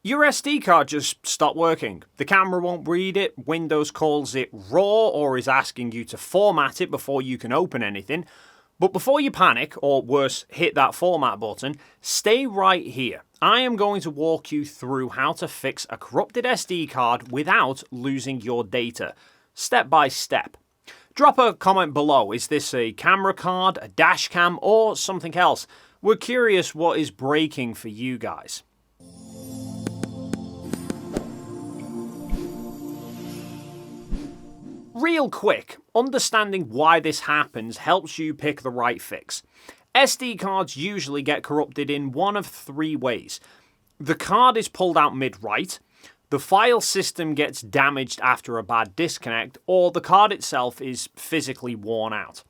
Your SD card just stopped working. The camera won't read it, Windows calls it raw or is asking you to format it before you can open anything. But before you panic, or worse, hit that format button, stay right here. I am going to walk you through how to fix a corrupted SD card without losing your data, step by step. Drop a comment below. Is this a camera card, a dash cam, or something else? We're curious what is breaking for you guys. Real quick, understanding why this happens helps you pick the right fix. SD cards usually get corrupted in one of three ways. The card is pulled out mid-write, the file system gets damaged after a bad disconnect, or the card itself is physically worn out.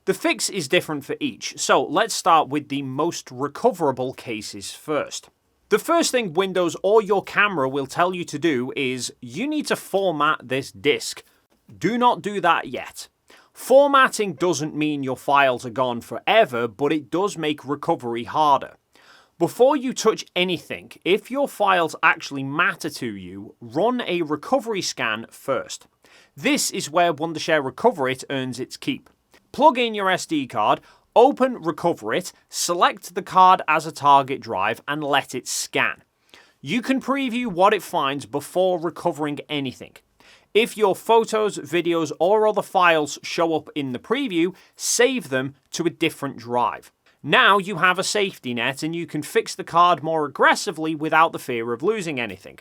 The fix is different for each, so let's start with the most recoverable cases first. The first thing Windows or your camera will tell you to do is you need to format this disk. Do not do that yet. Formatting doesn't mean your files are gone forever, but it does make recovery harder. Before you touch anything, if your files actually matter to you, run a recovery scan first. This is where Wondershare Recover It earns its keep. Plug in your SD card, open Recover It, select the card as a target drive and let it scan. You can preview what it finds before recovering anything. If your photos, videos, or other files show up in the preview, save them to a different drive. Now you have a safety net and you can fix the card more aggressively without the fear of losing anything.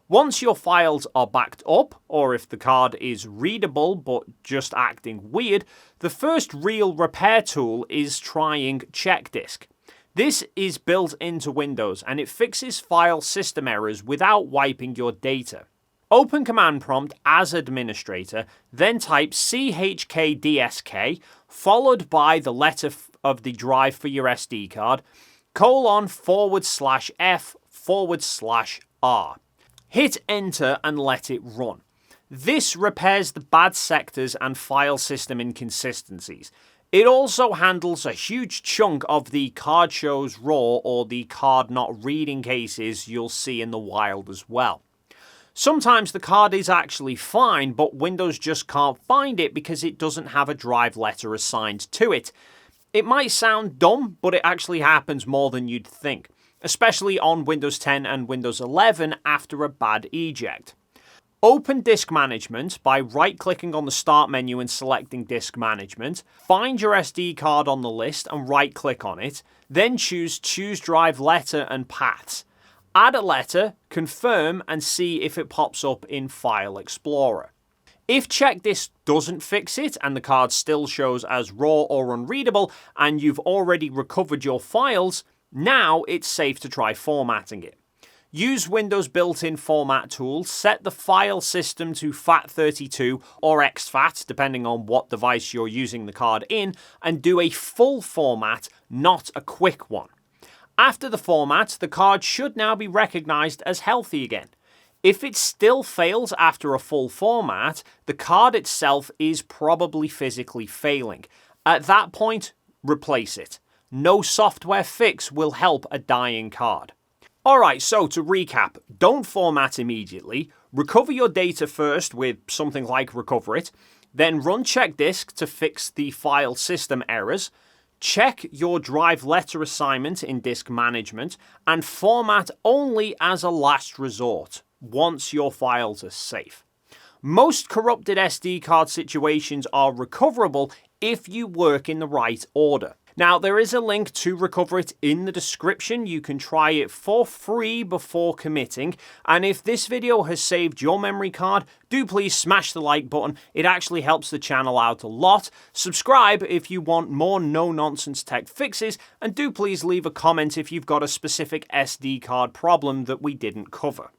Once your files are backed up, or if the card is readable but just acting weird, the first real repair tool is trying CHKDSK. This is built into Windows and it fixes file system errors without wiping your data. Open command prompt as administrator, then type CHKDSK, followed by the letter of the drive for your SD card, :/F/R. Hit enter and let it run. This repairs the bad sectors and file system inconsistencies. It also handles a huge chunk of the card shows raw or the card not reading cases you'll see in the wild as well. Sometimes the card is actually fine, but Windows just can't find it because it doesn't have a drive letter assigned to it. It might sound dumb, but it actually happens more than you'd think, especially on Windows 10 and Windows 11 after a bad eject. Open Disk Management by right-clicking on the Start menu and selecting Disk Management. Find your SD card on the list and right-click on it, then choose Drive Letter and Paths. Add a letter, confirm, and see if it pops up in File Explorer. If CHKDSK doesn't fix it and the card still shows as raw or unreadable and you've already recovered your files, now it's safe to try formatting it. Use Windows built-in format tools, set the file system to FAT32 or exFAT, depending on what device you're using the card in, and do a full format, not a quick one. After the format, the card should now be recognized as healthy again. If it still fails after a full format, the card itself is probably physically failing. At that point, replace it. No software fix will help a dying card. Alright, so to recap, don't format immediately. Recover your data first with something like Recover It. Then run CHKDSK to fix the file system errors. Check your drive letter assignment in Disk Management and format only as a last resort once your files are safe. Most corrupted SD card situations are recoverable if you work in the right order. Now, there is a link to Recover It in the description. You can try it for free before committing. And if this video has saved your memory card, do please smash the like button. It actually helps the channel out a lot. Subscribe if you want more no-nonsense tech fixes. And do please leave a comment if you've got a specific SD card problem that we didn't cover.